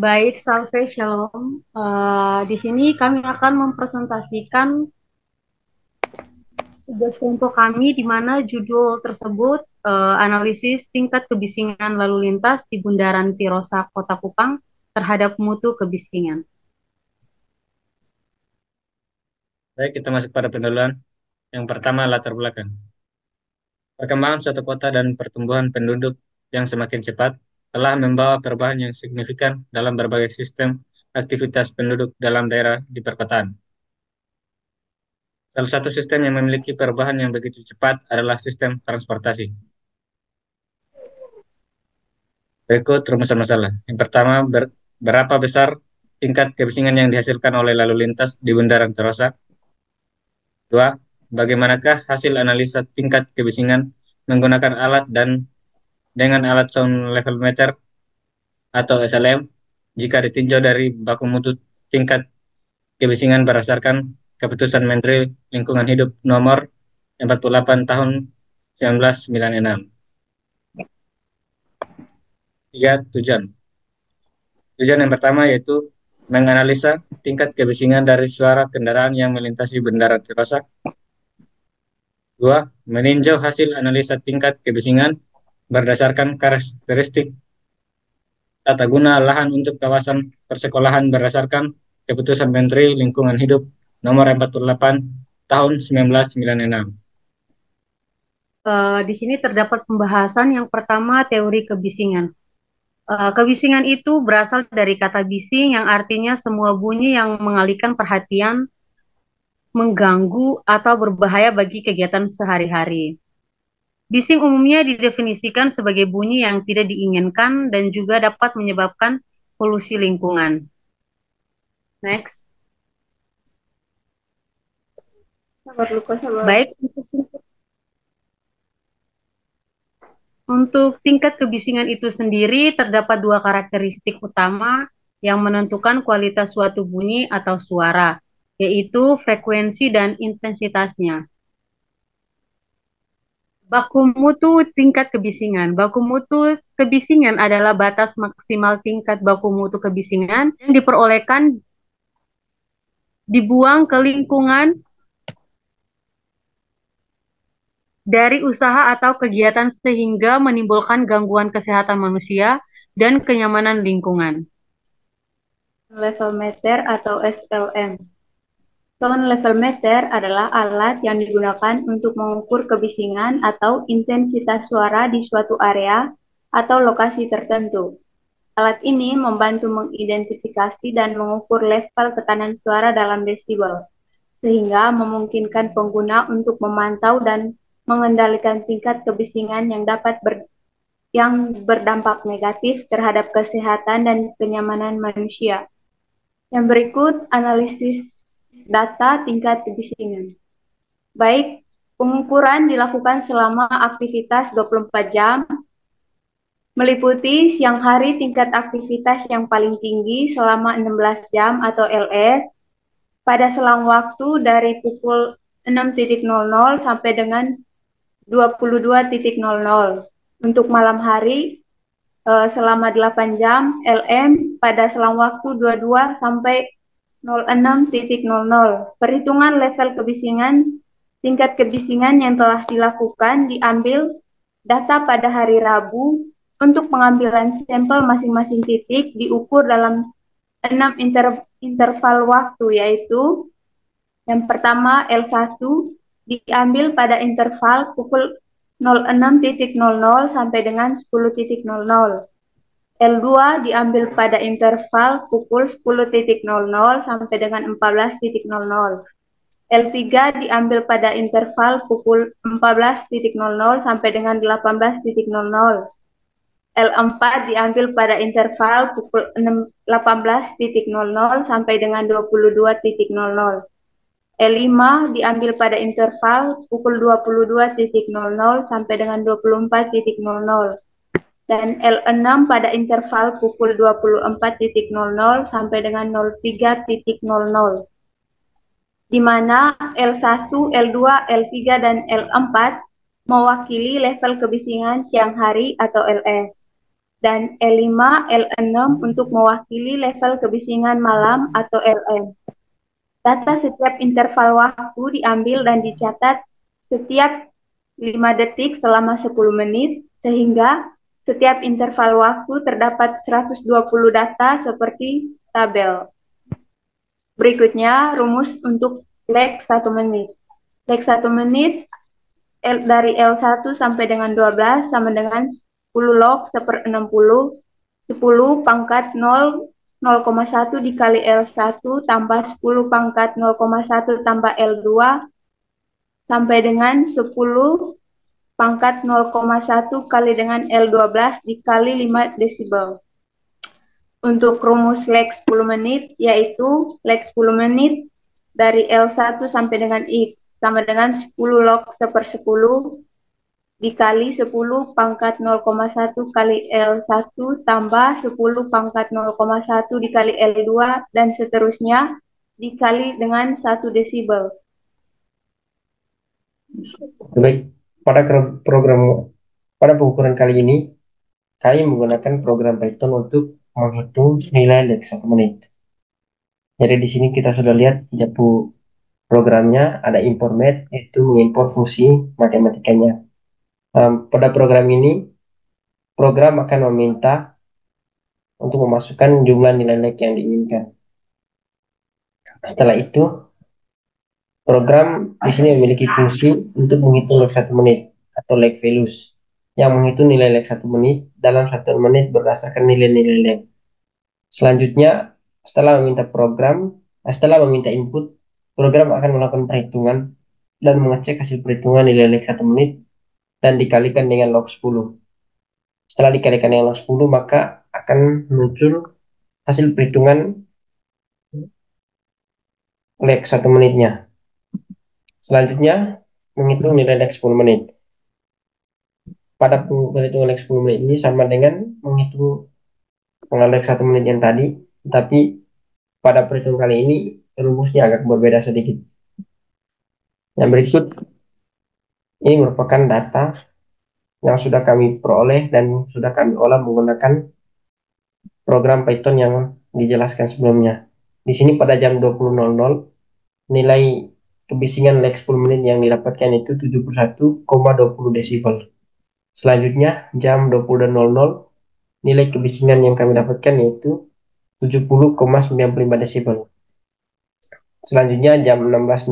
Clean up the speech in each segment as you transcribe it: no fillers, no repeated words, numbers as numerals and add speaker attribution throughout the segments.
Speaker 1: Baik, Salve, Shalom. Di sini kami akan mempresentasikan tugas kelompok kami, di mana judul tersebut analisis tingkat kebisingan lalu lintas di Bundaran Tirosa, Kota Kupang terhadap mutu kebisingan.
Speaker 2: Baik, kita masuk pada pendahuluan. Yang pertama, latar belakang. Perkembangan suatu kota dan pertumbuhan penduduk yang semakin cepat telah membawa perubahan yang signifikan dalam berbagai sistem aktivitas penduduk dalam daerah di perkotaan. Salah satu sistem yang memiliki perubahan yang begitu cepat adalah sistem transportasi. Berikut rumusan masalah. Yang pertama, berapa besar tingkat kebisingan yang dihasilkan oleh lalu lintas di bundaran terusak? Dua, bagaimanakah hasil analisa tingkat kebisingan menggunakan alat dan dengan alat sound level meter atau SLM jika ditinjau dari baku mutu tingkat kebisingan berdasarkan Keputusan Menteri Lingkungan Hidup Nomor 48 Tahun 1996. Tiga, tujuan. Tujuan yang pertama yaitu menganalisa tingkat kebisingan dari suara kendaraan yang melintasi bendara terusak. Dua, meninjau hasil analisa tingkat kebisingan berdasarkan karakteristik tata guna lahan untuk kawasan persekolahan berdasarkan Keputusan Menteri Lingkungan Hidup Nomor 48 Tahun 1996.
Speaker 1: Di sini terdapat pembahasan yang pertama, teori kebisingan. Kebisingan itu berasal dari kata bising yang artinya semua bunyi yang mengalihkan perhatian, mengganggu, atau berbahaya bagi kegiatan sehari-hari. Bising umumnya didefinisikan sebagai bunyi yang tidak diinginkan dan juga dapat menyebabkan polusi lingkungan. Next.
Speaker 3: Sabar Luka, sabar.
Speaker 1: Baik, untuk tingkat kebisingan itu sendiri terdapat dua karakteristik utama yang menentukan kualitas suatu bunyi atau suara, yaitu frekuensi dan intensitasnya. Baku mutu tingkat kebisingan. Baku mutu kebisingan adalah batas maksimal tingkat baku mutu kebisingan yang diperolehkan dibuang ke lingkungan dari usaha atau kegiatan sehingga menimbulkan gangguan kesehatan manusia dan kenyamanan lingkungan.
Speaker 3: Level meter atau SLM. Tone level meter adalah alat yang digunakan untuk mengukur kebisingan atau intensitas suara di suatu area atau lokasi tertentu. Alat ini membantu mengidentifikasi dan mengukur level tekanan suara dalam desibel, sehingga memungkinkan pengguna untuk memantau dan mengendalikan tingkat kebisingan yang berdampak negatif terhadap kesehatan dan kenyamanan manusia. Yang berikut analisis data tingkat kebisingan. Baik, pengukuran dilakukan selama aktivitas 24 jam, meliputi siang hari tingkat aktivitas yang paling tinggi selama 16 jam atau LS, pada selang waktu dari pukul 6.00 sampai dengan 22.00. Untuk malam hari selama 8 jam LM pada selang waktu 22 sampai 06.00. Perhitungan level kebisingan, tingkat kebisingan yang telah dilakukan diambil data pada hari Rabu untuk pengambilan sampel masing-masing titik diukur dalam 6 interval waktu, yaitu yang pertama L1 diambil pada interval pukul 06.00 sampai dengan 10.00. L2 diambil pada interval pukul 10.00 sampai dengan 14.00. L3 diambil pada interval pukul 14.00 sampai dengan 18.00. L4 diambil pada interval pukul 18.00 sampai dengan 22.00. L5 diambil pada interval pukul 22.00 sampai dengan 24.00. Dan L6 pada interval pukul 24.00 sampai dengan 03.00. Di mana L1, L2, L3, dan L4 mewakili level kebisingan siang hari atau LS. dan L5, L6 untuk mewakili level kebisingan malam atau LM. Data setiap interval waktu diambil dan dicatat setiap 5 detik selama 10 menit, sehingga setiap interval waktu terdapat 120 data seperti tabel. Berikutnya, rumus untuk lag 1 menit. Lag 1 menit dari L1 sampai dengan 12 sama dengan 10 log 1/60, 10 pangkat 0,1 dikali L1 tambah 10 pangkat 0,1 tambah L2 sampai dengan 10 pangkat 0,1 kali dengan L12 dikali 5 desibel. Untuk rumus lag 10 menit, yaitu lag 10 menit dari L1 sampai dengan X sama dengan 10 log 1/10 dikali 10 pangkat 0,1 kali L1 tambah 10 pangkat 0,1 dikali L2 dan seterusnya dikali dengan 1 desibel.
Speaker 4: Baik, pada pengukuran kali ini, kami menggunakan program Python untuk menghitung nilai lag 1 menit. Jadi di sini kita sudah lihat programnya ada import math, yaitu mengimpor fungsi matematikanya. Pada program ini, program akan meminta untuk memasukkan jumlah nilai lag yang diinginkan. Setelah itu, program di sini memiliki fungsi untuk menghitung lag 1 menit atau lag values, yang menghitung nilai lag 1 menit dalam 1 menit berdasarkan nilai-nilai lag. Selanjutnya, setelah meminta input, program akan melakukan perhitungan dan mengecek hasil perhitungan nilai lag 1 menit dan dikalikan dengan log 10. Setelah dikalikan dengan log 10, maka akan muncul hasil perhitungan lag 1 menitnya. Selanjutnya, menghitung nilai lag 10 menit. Pada perhitungan lag 10 menit ini sama dengan menghitung lag 1 menit yang tadi, tetapi pada perhitungan kali ini rumusnya agak berbeda sedikit. Yang berikut ini merupakan data yang sudah kami peroleh dan sudah kami olah menggunakan program Python yang dijelaskan sebelumnya. Di sini pada jam 20.00 nilai kebisingan lag 10 menit yang didapatkan itu 71,20 desibel. Selanjutnya jam 20.00 nilai kebisingan yang kami dapatkan yaitu 70,95 desibel. Selanjutnya jam 16.00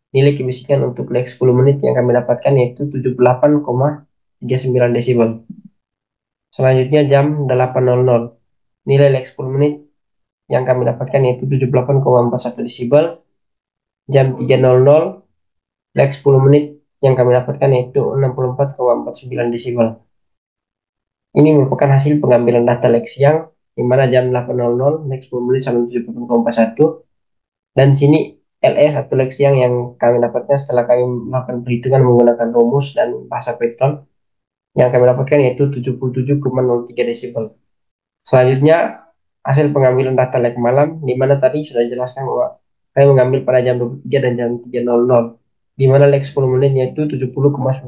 Speaker 4: nilai kebisingan untuk lag 10 menit yang kami dapatkan yaitu 78,39 desibel. Selanjutnya jam 8.00 nilai lag 10 menit yang kami dapatkan yaitu 78,41 desibel. Jam 3.00 lag 10 menit yang kami dapatkan yaitu 64,49 desibel. Ini merupakan hasil pengambilan data lag siang, di mana jam 8.00 lag 10 menit sama 78,41, dan sini LS atau lag siang yang kami dapatkan setelah kami melakukan perhitungan menggunakan rumus dan bahasa Python yang kami dapatkan yaitu 77,03 desibel. Selanjutnya hasil pengambilan data lag malam, di mana tadi sudah dijelaskan bahwa kami mengambil pada jam 23 dan jam 3.00, di mana lag 10 menit yaitu 70,95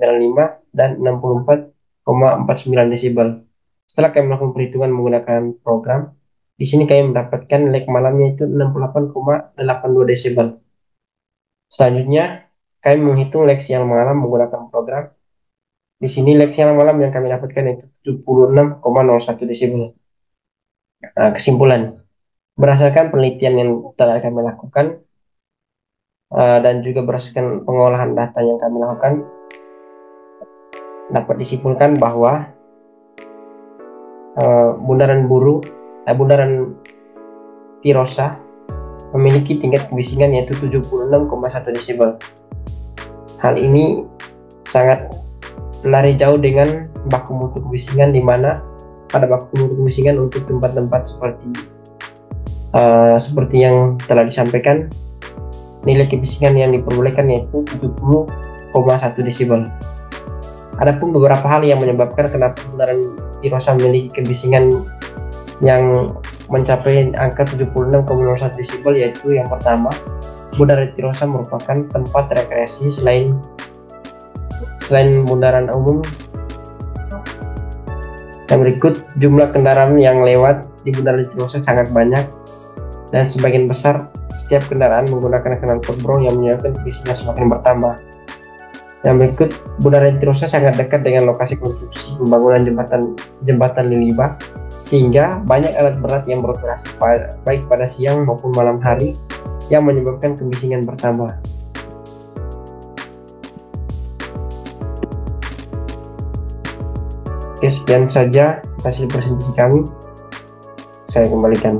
Speaker 4: dan 64,49 desibel. Setelah kami melakukan perhitungan menggunakan program, di sini kami mendapatkan lag malamnya itu 68,82 desibel. Selanjutnya, kami menghitung lag siang malam menggunakan program. Di sini lag siang malam yang kami dapatkan itu 76,01 desibel. Nah, kesimpulan, berdasarkan penelitian yang telah kami lakukan dan juga berdasarkan pengolahan data yang kami lakukan, dapat disimpulkan bahwa bundaran tirosa memiliki tingkat kebisingan yaitu 76,1 desibel. Hal ini sangat lari jauh dengan baku mutu kebisingan, di mana pada baku mutu kebisingan untuk tempat-tempat seperti yang telah disampaikan, nilai kebisingan yang diperbolehkan yaitu 70,1 desibel. Adapun beberapa hal yang menyebabkan kenapa bundaran tirosa memiliki kebisingan yang mencapai angka 76,01 desibel, yaitu yang pertama, bundaran tirosa merupakan tempat rekreasi selain bundaran umum Yang berikut, jumlah kendaraan yang lewat di Bundaran Cirosa sangat banyak dan sebagian besar setiap kendaraan menggunakan knalpot brong yang menyebabkan kebisingan semakin bertambah. Yang berikut, Bundaran Cirosa sangat dekat dengan lokasi konstruksi pembangunan jembatan Liliba, sehingga banyak alat berat yang beroperasi baik pada siang maupun malam hari yang menyebabkan kebisingan bertambah. Oke, sekian saja hasil presentasi kami. Saya kembalikan.